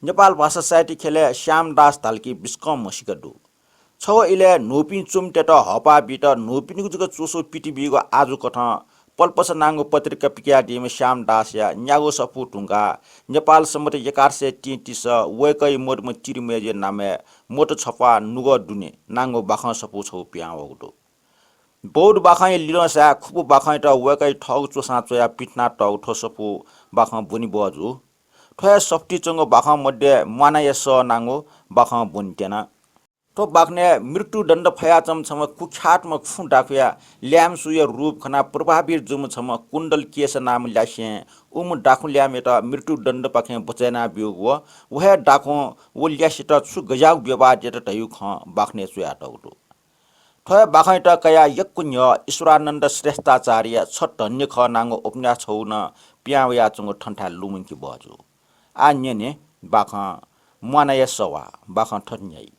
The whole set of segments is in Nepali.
नेपाल भाषा साहित्य खेले श्याम दास ताल्की बिस्कम मसिगडु छौ इले नोपि चुमटेट हपा बिट नोपिनिको जुग चोसो पिटिबिको आजु कथ पल्पस नाङ्गो पत्रिका पिकिया डिम श्याम दास या न्यागो सपु टुङ्गा नेपाल सम्मत 1133 वेकै मोडम चिरिमेजे नामे मोटो छपा नुग दुने नाङ्गो बाख सपु छौ पियावगु बौड बाखाइ लिलसा खुबु बाखाइ त वेकै ठग चोसा चोया पिटना टग ठोसपु बाख बुनि बजु ठय सफ्टी चंगो बाखा मध्ये म्वाना यस नाङ्गो बाखा बुन्टेना तो बाख्ने मृत्यु दण्ड फयाचम छम कुख्यात्मक फु डाफिया ल्याम सुय रूप खना प्रभावी जुम छम कुण्डल केस नाम ल्यासे उम डाखु ल्याम एटा मृत्यु दण्ड पखे बचैना बियोग व वहे डाखु वो ल्यासित छु गजाउ व्यवहार जेट तयु ख बाख्ने सुया टउटु थय बाखै त कया यक्कुन्य ईश्वरानन्द श्रेष्ठाचार्य छ धन्य ख नाङ्गो उपन्यास छौ न प्यावया चंगो ठन्ठा लुमुङकी बजु आ न्यने बाख म्वाना सवा बाख ठन्याई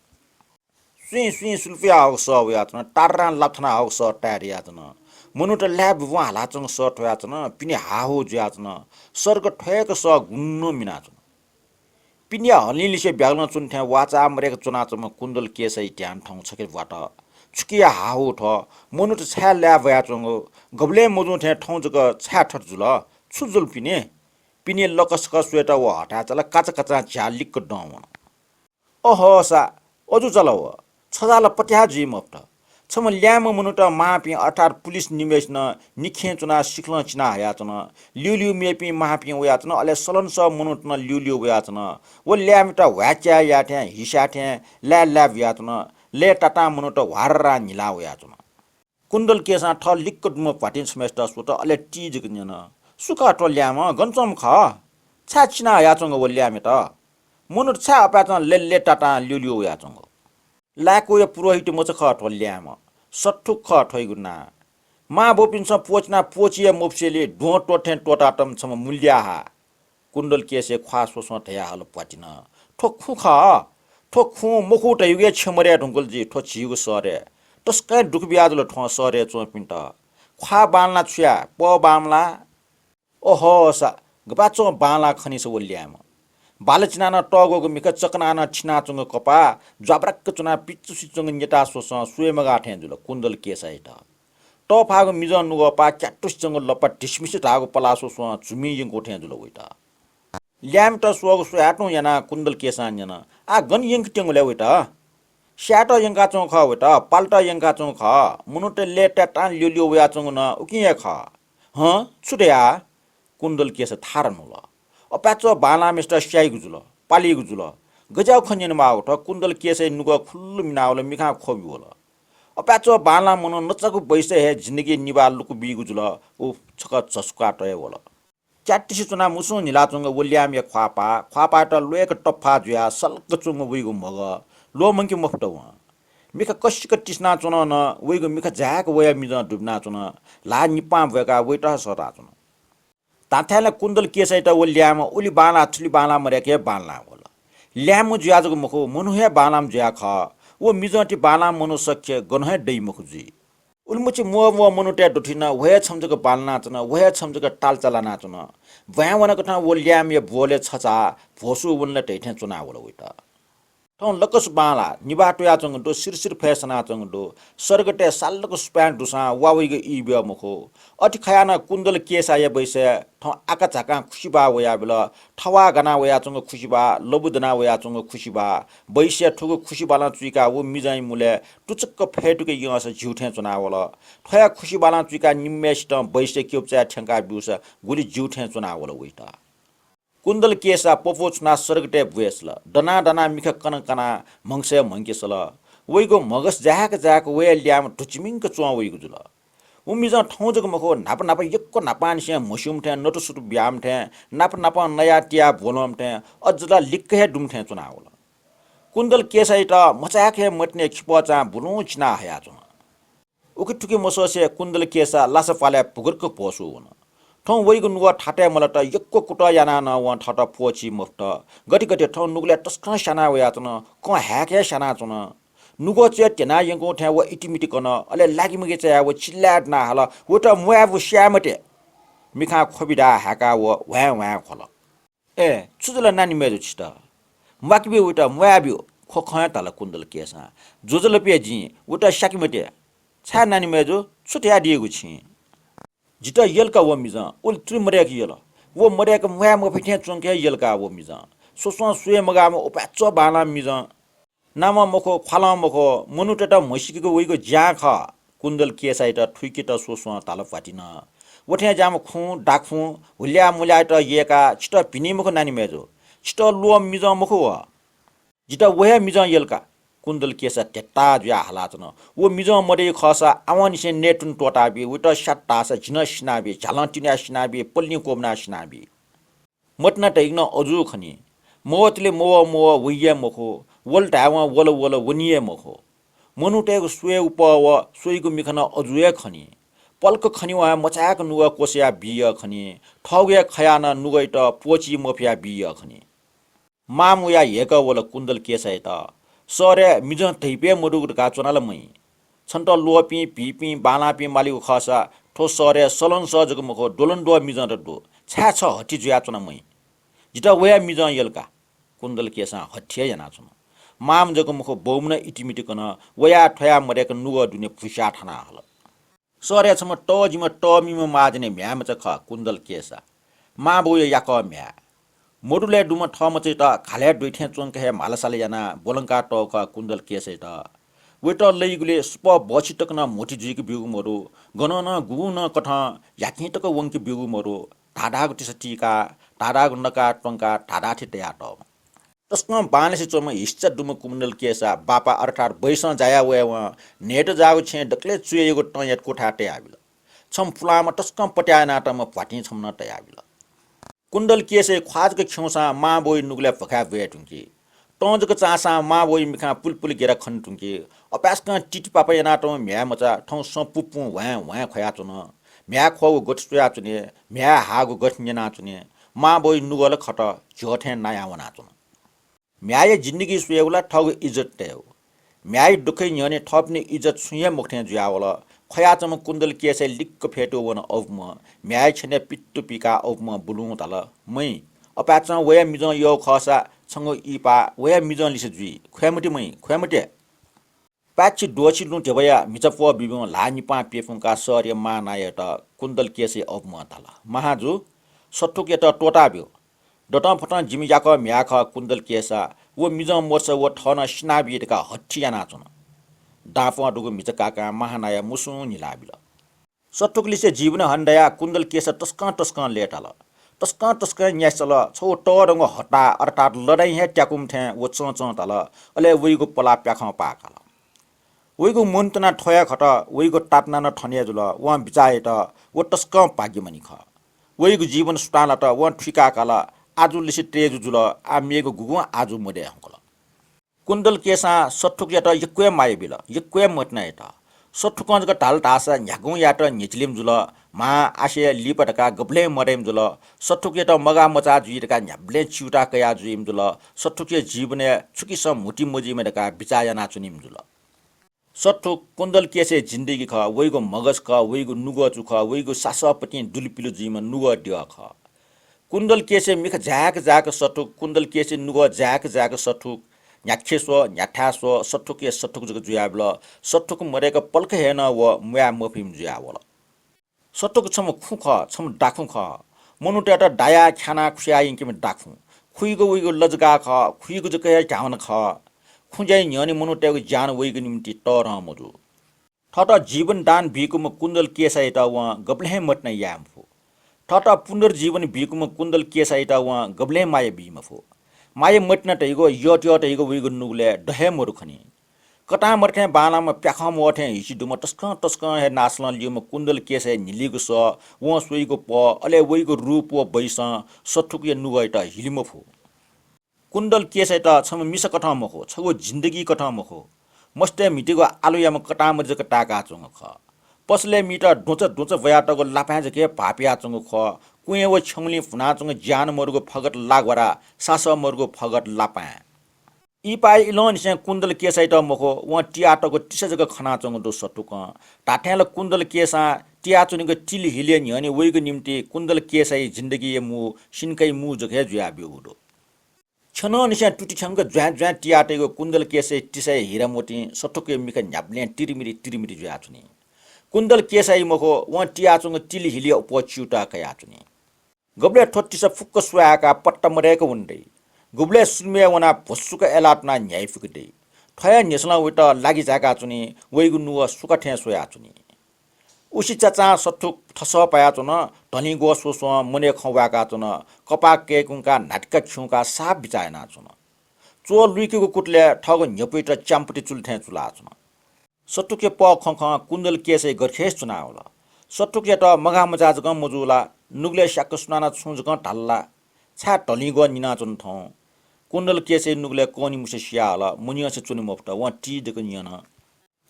सुई सुल्फिया हो स यातना टारा लथना हो स टारी यातना मनुट ल्याब व हालाचंग स ठयातना पिने हाहो ज्यातना सर्ग ठयक स गुन्नो मिनाचन पिनिया हलिलिसे ब्याग्न चुन्थ्या वाचा मरेक चुनाचम कुण्डल केसै ट्यान ठौ छके वाट छुकिया हाहो ठ मनुट छ्या ल्याब याचंग गबले मजु थ्या ठौ जक छ्या ठट जुल छुजुल पिने लकस क स्वेट व हटा चला काचा काचा झ्यालिक डम ओहो सा अजु चलाव छजाल पट्या जी मफ्ट छम ल्याम मनुट मापि अर्थात पुलिस निवेश न निखे चुना सिक्ल चिना हयाचन ल्युल्यु मेपि मापि वयाचन अले सलन स मनुट न ल्युल्यु वयाचन व ल्याम त व्याच्या याठ्या हिसाठ्या ल्या व्याचन ले टाटा मनुट वाररा निला वयाचन कुण्डल केसा ठ लिक्क दुम पाटिन समेस्ट सुत अले टीज गन सुका ट ल्याम गन्चम ख छा चिना हयाचन व ल्याम त मनुट छा अपाचन ले टाटा ल्युल्यु वयाचन लाको या पुरोहित मोच ख ठोल्याम सट्ठु ख ठैगुना मा बोपिन्छ पोचना पोचिया मोप्सेले ढो टोठे टोटाटम छम मूल्याहा कुण्डल केसे ख्वा सोस ठया हल पटिन ठोखु ख ठोखु मुखु टयुगे छमरे ढुंगल जी ठो छिगु सरे तस्कै दुख ब्याजल ठो सरे चोपिन्ट ख्वा बालना छुया प बामला ओहो सा गपाचो बाला खनिस वल्याम बालचिना टगोको मिक चकना छिना चुङ कपा ज्वाब्रक्क चुना पिच्चु सिचुङ नेटा सोस सुएमगा ठे जुल कुण्डल केसाइट ट फागो मिज नुग पा क्याटुस चंग लपा डिसमिस धागो पलासो सो जुमी यंगो ठे जुल वइटा ल्याम त सोग सुयाटु याना कुण्डल केसान याना आ गन यंग टेंग ले वइटा स्याट यंगा चों ख वइटा पाल्टा यंगा चों ख मुनुट लेटा टान ल्युल्यु वया चों न उकिया ख ह छुट्या कुण्डल केस थारन ल अपाचो बाला मिस्टर स्याइ गुजुल पाली गुजुल गजाउ खन्यन माउट कुण्डल केसै नुग खुल्लु मिनाउल मिखा खोबि होला अपाचो बाला मनो नचकु बैसे हे जिन्दगी निबा लुकु बि गुजुल उ छक चस्का टय होला च्याटिस चुना मुसु निलाचुङ वल्याम या ख्वापा त लोएक टप्फा जुया सल्क चुङ वइगु मग लो मंकी मफ्ट व मिख कसिक टिस्ना चुन न वइगु मिख जाक वया मिज डुबना चुन ला निपा भएका वइटा सरा चुन ताथ्याले कुण्डल केसैट ओ ल्याम उली बाला छुली बाला मरेके बाला होला ल्याम जुयाजको मुखो मनुहे बालाम जुया ख ओ मिजटी बाला मनु सख्य गनहे दै मुखजी उलमुची मो मनुटे डुठिन वहे छमजको बालना चन वहे छमजको टाल चलाना चन भयावनको ठ ओ ल्याम ये बोले छचा भोसु वनले टैठे चुना होला उइटा ठौ लकस बाला निबाटुया चंग दो सिरसिर फैसना चंग दो सरगटे सालको स्प्यान दुसा वावइगो इब्य मुखो अति खयाना कुण्डल केसाय बैसे ठौ आका झाका खुशीबा वया बेल ठवा गना वया चंग खुशीबा लबुदना वया चंग खुशीबा बैसे ठुगु खुशीबाला चुइका वो मिजाइ मुले टुचक्क फेटुके यस झिउठे चुनावल ठया खुशीबाला चुइका निम्मेष्ट बैसे क्युपचा ठंका बिउस गुली झिउठे चुनावल उइटा कुण्डल केसा पोपो चुना सरगटे बुएसल डना मिख कना मंगसे मंकेसल वइगो मगस जाक वे ल्याम टुचिमिंक चुवा वइगो जुल उमिज ठौजको मखो नाप यक्को नापान से मस्युम थे नटु सुटु ब्याम थे नाप नया टिया बोलम थे अजला लिक्के डुम थे चुनावल कुण्डल केसैट मचाखे मट्ने खिपचा बुलु चिना हया चुन उकि टुकि मसोसे कुण्डल केसा लासपाले पुगरको पोसु हुन ठौ वइगु नुग ठाटे मलट यक्को कुट याना न व ठट पोची मुफ्ट गति ठौ नुगले टस्क साना वया चुन क ह्याके साना चुन नुगो चे टेना यंगो ठ्या व इटिमिटि कन अले लागि मगे चे व चिल्लाट ना हल व त मुयाबु श्यामटे मिखा खोबिडा ह्याका व वा खल ए छुजला नानी मेजु छिटा Mwakbi uta mwabio kho khaya tala kundal kesa jojolo pe ji uta shakimete cha nani mejo छुट्या दिएको छि जिता यलका वो मिजा उल त्रि मर्या कि यला वो मर्या का म्या म फिटे चंके यलका वो मिजा सोसो सुए मगा म उपाच बाला मिजा नाम मखो फाला मखो मनुटेटा मसिकेको वइको ज्या ख कुन्दल केसाइटा ठुइकेटा सोसो ताल फाटिना वठ्या जाम खु डाखु हुल्या मुल्या त येका छिट पिनी मखो नानी मेजो छिट लो मिजा मखो वा जिता वया मिजा यलका कुन्दल केसा टेट्टा जुया हालाचन वो मिजा मरे खसा आवानी से नेटुन टोटाबी उटा सट्टा स जिन सिनाबी झालटिना सिनाबी पल्नी कोबना सिनाबी मटना टैगन अजु खनी मोवतले मोव वइया मखो वल टावा वल वनिए मखो मनुटेको सुए उप व सुइको मिखन अजुए खनी पल्क खनी वा मचाक नुवा कोसिया बिय खनी ठौगे खयाना नुगैट पोची मफिया बिय खनी मामुया हेक वल कुन्दल केसाइट सरे मिजन थैपे मडुगुट का चोनाल मै छन्ट लोपी पिपी बालापी मालिको खसा ठो सरे सलन सजको मखो डोलन डो मिजन र डो छ्या छ हटी जुया चोना मै जिता वया मिजन यलका कुन्दल केसा हटिया जना चोना माम जको मखो बौमना इटिमिटि कन वया ठया मरेक नुग दुने फुसा ठाना हल सरे छम टजिम टमिम माजने म्याम च ख कुन्दल केसा मा बोय याक म्या मोडुले डुम ठम चाहिँ त खाले दुइठे चोंक हे मालसाले जना बोलंका टक कुन्दल केसै त वेट लैगुले स्प बचिटक न मोटी जुइक बिगु मरो गनन गुन कठ याकिटक वंकी बिगु मरो ढाढागु टिसटीका ढाढागु नका टंका ढाढा ठिटया त तस्क बानेसे चोम हिस्सा डुम कुन्दल केसा बापा अर्थात बैस जाया वे नेट जागु छे डकले चुएगु टयट कोठाटे आबिल छम फुलामा तस्क पट्याना त म फाटी छम न तयाबिल कुन्दल केसे ख्वाजको खिउँसा मा बोइ नुगले फखा वेटुंकी टंजको चासा मा बोइ मिखा पुलपुल गेरा खन्टुंकी अपासक टिटी पापा याना त म्या मचा ठौ सपुपु वा खया चुन म्या खौ गटस्या चुने म्या हागु गठन्यना चुने मा बोइ नुगल खट झोठे नाया वना चुन म्याय जिन्दगी सुएउला ठग इज्जत तेउ म्याय दुखै न्यने थप्ने इज्जत सुये मुखथे जुयावला खयाचम कुन्दल केसे लिक्क फेटो वन अवम म्याय छने पिट्टु पिका अवम बुलु तल मै अपाच वया मिजन यो खसा छंगो इपा वया मिजन लिसे जुइ ख्यामटे मै ख्यामटे पाछि दोछि लु टेबया मिचपो बिबो लानिपा पेफुका सर्य मानायट कुन्दल केसे अवम तल महाजु सट्टुके त टोटाब्यो डटा फटा जिमी याक म्याख कुन्दल केसा वो मिजन मोर्छ वो ठन स्नाबिटका हट्टियाना चुन डाफा डुगु मिचकाका महानाया मुसु निलाबिल सट्टुकलिसे जीवन हण्डया कुन्दल केसा टस्का लेटाल टस्का न्यासल छौ टरंग हटा अर्थात लडाई हे ट्याकुम थे वो चच तल अले वइगु पला प्याख पाकाल वइगु मुन्तना ठया खट वइगु टाटना न ठनिया जुल व बिचाएट वो टस्क पाग्यमनि ख वइगु जीवन सुटाला त व ठिका काला आजु लिसे तेजु जुल आ मेगु गुगु आजु मडे हंकल कुन्दल केसा सट्टुक यात यक्वे माय बिल यक्वे मटना यात सट्टुकंजका ढाल टासा न्यागु यात निचलिम जुल मा आशे लिपटका गब्ले मरेम जुल सट्टुक यात मगा मचा जुइटका न्याब्ले चिउटा कया जुइम जुल सट्टुके जीवने छुकी सम मुटी मुजी मेडका बिचायना चुनिम जुल सट्टुक कुन्दल केसे जिन्दगी ख वइगो मगज ख वइगो नुग चुख वइगो सासपति दुलपिलो जीवन नुग दिय ख कुन्दल केसे मिख जाक सट्टुक कुन्दल केसे नुग जाक सट्टुक न्याखेस्व न्याठास्व सट्टुके सट्टुक जग जुयाबल सट्टुक मरेका पल्क हेन व म्या मफिम जुयावल सट्टुक छम खुख छम डाखु ख मनुटेटा डाया खाना खुया इंकिम डाखु खुइगो वइगो लजगा ख खुइगो जके ठाउन ख खुजाइ न्यनि मनुटेको जान वइगो निम्ति तर मजु ठट जीवन दान भिकुम कुन्दल केसाइटा व गब्ले मट्न यामफु ठट पुनर्जीवन भिकुम कुन्दल केसाइटा व गब्ले माय बिमफु माय मट्न टैगो यट टैगो वइगो नुगले डहे मरुखनी कटा मर्थे बालामा प्याखम वठे हिसी दुम टस्क हे नास्लन लिम कुन्दल केसे निलिगु स व सुइगो प अले वइगो रूप व बैस सठुक य नुगैट हिलिमफु कुन्दल केसेट छम मिस कठमखो छगो जिन्दगी कठमखो मस्ते मिटेगो आलुयाम कटा मर्ज कटाका चंग ख पसले मिटा ढोच वयाटगो लापाज के पापिया चंग ख कुए व छंगली फुना चंग ज्यान मरुगो फगट लागवरा सास मरुगो फगट लापा इपाई इलोन से कुन्दल केसाइट मखो व टियाटको टिसजको खना चंग दो सटुक टाठेल कुन्दल केसा टियाचुनिको टिल हिले न्यनि वइगो निम्ति कुन्दल केसाई जिन्दगी मु सिनकै मु जखे जुया बिउडो छन निसा टुटी छंग ज्वा ज्वा टियाटेको कुन्दल केसे टिसाई हिरा मोटी सटुके मिका न्याप्ले तिरिमिरी ज्वा छुनी कुन्दल केसाई मको व टियाचुङ टिली हिलिया उपच्युटा कया छुनी गब्ले ठोट्टिसा फुक्क सुआका पट्टा मरेको हुँदै गुब्ले सुमे वना भुसुका एलाटना न्याय फुक्दै ठया नेसला उट लागि जाका छुनी वइगु नुवा सुका ठ्या सोया छुनी उसी चाचा सठुक ठस पाया चुन धनी गो सोसो मुने खवाका चुन कपा केकुङका नाटका खिउका साप बिचाएना चुन चो लुइकेको कुटले ठग न्यपैट च्याम्पटी चुल्थे चुला चुन सटुके प खख कुन्दल केसै गरखेस चुना होला सटुके त मगा मजाज ग मजुला नुगले शाक सुनाना छुजग ढल्ला छा ढली गो निना चुन थौ कुन्दल केसै नुगले कोनी मुसे सिया होला मुनियसे चुनि मफ्ट व टी दक नियन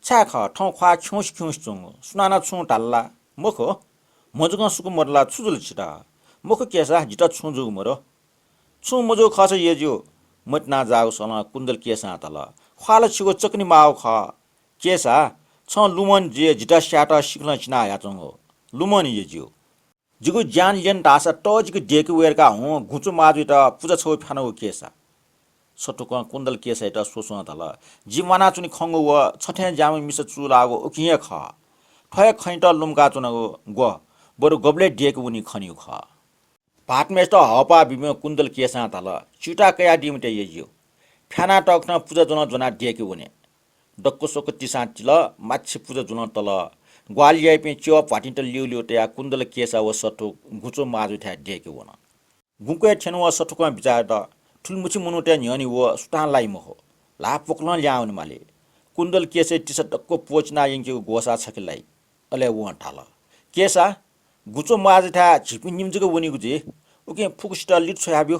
छाख ठौ ख्वा खिउस चुङ सुनाना छु ढल्ला मुख मजुग सुकु मरला छुजुल छिटा मुख केसा जिटा छुजुग मर छु मजु खस येज्यो मटना जाउ सन कुन्दल केसा तल ख्वाल छिगो चकनी माउ ख केसा छ लुमन जे जिटा स्याटा सिक्न चिना या चङ लुमन येज्यो जिगु ज्यान लेन दासा टजिक डेक वेरका हु घुचु माजु त पूजा छौ फानो केसा सटुक कुन्दल केसा त सोसो तल जिमाना चुनि खंगु व छठे जाम मिस चुलागो उकिए ख ठय खैट लुमका चुनगो ग बरु गब्ले डेक उनी खनिउ ख भाटमेस्ट हपा बिमे कुन्दल केसा तल चिटा कया डिमटे येज्यो फ्याना टक्न पूजा जना डेक उनी डक्को सोक टिसा तिल माछि पूजा जुन तल ग्वालिया पे च्यो पाटिन्ट लिउ त्या कुन्दल केसा व सटुक घुचो माजु थ्या डेक वन गुके छेनु व सटुक बिचार त ठुलमुछि मुनुटे न्यनी व सुटानलाई महो ला पोक्लन ल्याउन माले कुन्दल केसे टिस डक्को पोचना यंके गोसा छकलाई अले व ठाल केसा गुचो माज था झिपि निमजको वनी गुजे उके फुकुस्ट लिट छयाब्यो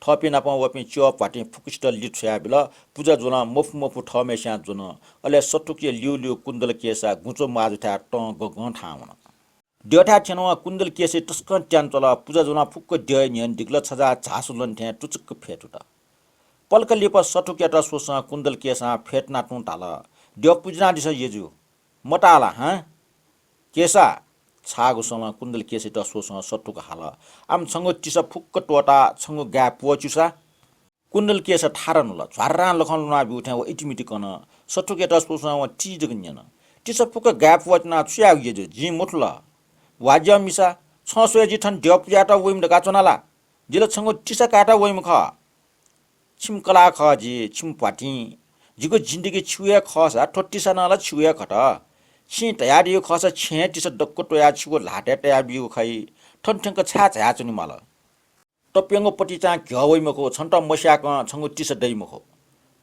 थपे नाप वपे च्यो पाटे फुकुस्ट लिट छयाबिल पूजा जुना मफु ठमेस्या जुन अले सटुके लिउ कुन्दल केसा गुचो माज था ट गगन ठाउन डेठा छेनवा कुन्दल केसे टस्कन ट्यान चला पूजा जुना फुक्क डय नियन दिग्ल छजा झासुलन थ्या टुचुक फेटुटा पल्क लेप सटुकेटा सोसा कुन्दल केसा फेटना टु ताल ड्य पुजना दिस येजु मटाला ह केसा छागुसँग कुन्दल केसे त सोसँग सट्टुको हाल आम छंगो टिस फुक्क टोटा छंगो गा पोचुसा कुन्दल केसे ठारन ल झर्रा लखन लुना बिउठ्या व इटिमिटि कन सट्टुके त सोसँग टी जगन्यन टिस फुक्क गा पोचना छुया गेजु जि मुठल वाज्य मिसा छसोय जिठन ड्यप याटा वइम दका चनाला जिल छंगो टिस काटा वइम ख छिमकला ख जि छिमपाटी जिगो जिन्दगी छुया खसा ठोट्टिसा नला छुया खट छि तयारी खस छे टिस डक्को टोया छिगो लाटे टया बिउ खै ठनठंक छा छा चुनि माल टप्यंगो पटी चा घ्यवइ मको छन्ट मस्याक छंगो टिस दै मको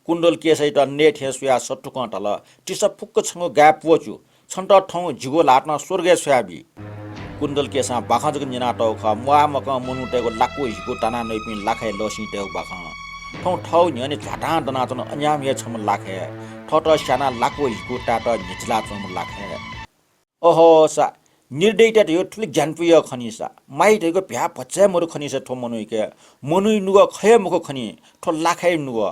कुन्दल केसै त नेट हेसुया सट्टुक टल टिस फुक्क छंगो गा पोचु छन्ट ठौ जिगो लाट्न स्वर्गे छ्याबी कुन्दल केसा बाखा जग निना टौ ख मुआ मक मुनुटेको लाको हिगो टाना नैपिन लाखै लसी टेउ बाखा ठौ ठौ न्यने झाटा दना चन अन्याम हे छम लाखे ठट साना लाको हिगो टाटा निचला चम लाखे ओहो सा निर्दयता यो ठुल ज्ञानपुय खनिसा माइटेको भ्या पच्चे मरु खनिसा ठो मनुइके मनुइ नुग खय मको खनि ठो लाखै नुग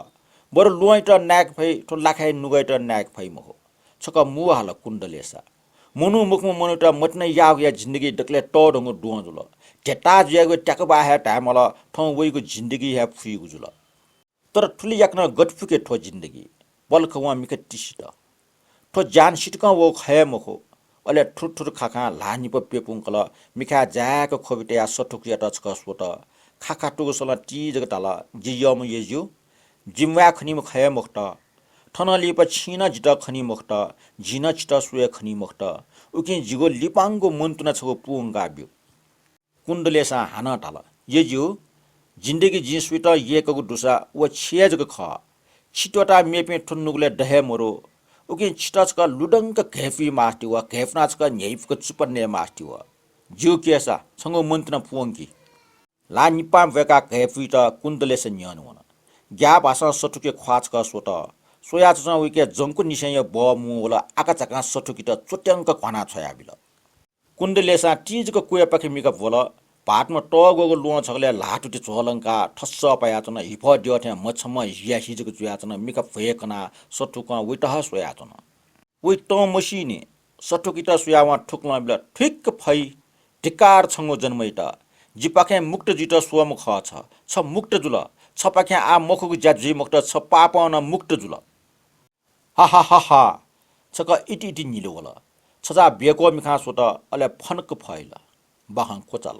बरु लुइट नाक भई ठो लाखै नुगैट नाक भई मको छक मु हाल कुन्दलेसा मनु मुखम मनुटा मटनै याग या जिन्दगी डकले टडंगो डुजुल टेटा ज्यागो ट्याकबा हे टाइमल ठौ वइको जिन्दगी हे फुइगु जुल तर ठुली याक्न गटफुके ठो जिन्दगी बल्ख वा मिक टिसित ठो जान सिटक वो खय मखो अले ठुठुर खाखा लानी प पेपुङकल मिखा जाको खोबिटे या सठुक या टचक सोट खाखा टुगो सल टी जगताला जियम येजु जिमवा खनिम खय मखट ठनली प छिना जिटा खनि मखट जिना चिटा सुय खनि मखट उके जिगो लिपाङको मन्तुना छगो पुङगा बिउ कुन्दलेसा हाना टाला येजु जिन्दगी जिसुइट येकगु दुसा व छियाजको ख छिटोटा मेपे ठुन्नुगले दहे मरो उके छिटचका लुडंक घेफी मास्टी व घेफनाचका न्यैफको चुपन्ने मास्टी व जिउ केसा छंगो मन्तुना पुङकी ला निपाम वेका घेफी त कुन्दलेसा न्यन वन ग्या भाषा सटुके ख्वाचका सोट सोया चुना उके जंकु निसय ब मुला आकाचका सटुकी त चोट्याङ्क खना छया बिल कुन्दलेसा टीजको कुया पखे मिका बोल पाटमा टगोगो लुण छगले लाटुटी चोलंका ठस्स पाया चन हिफ दियथे मछम हिया हिजको जुया चन मिका फयकना सटुक उइटह सोया चन उइट मसिने सटुकी त सुयावा ठुक्ला बिल ठिक फै टिकार छंगो जन्मैट जिपाखे मुक्त जित सोम ख छ मुक्त जुल छपाख्या आ मखुको ज्याजुई मुक्त छ पापन मुक्त जुल हा हा हा हा छक इटी इटी निलो होला छजा बेको मिखा सोत अले फनक फैल बाहं कोचाल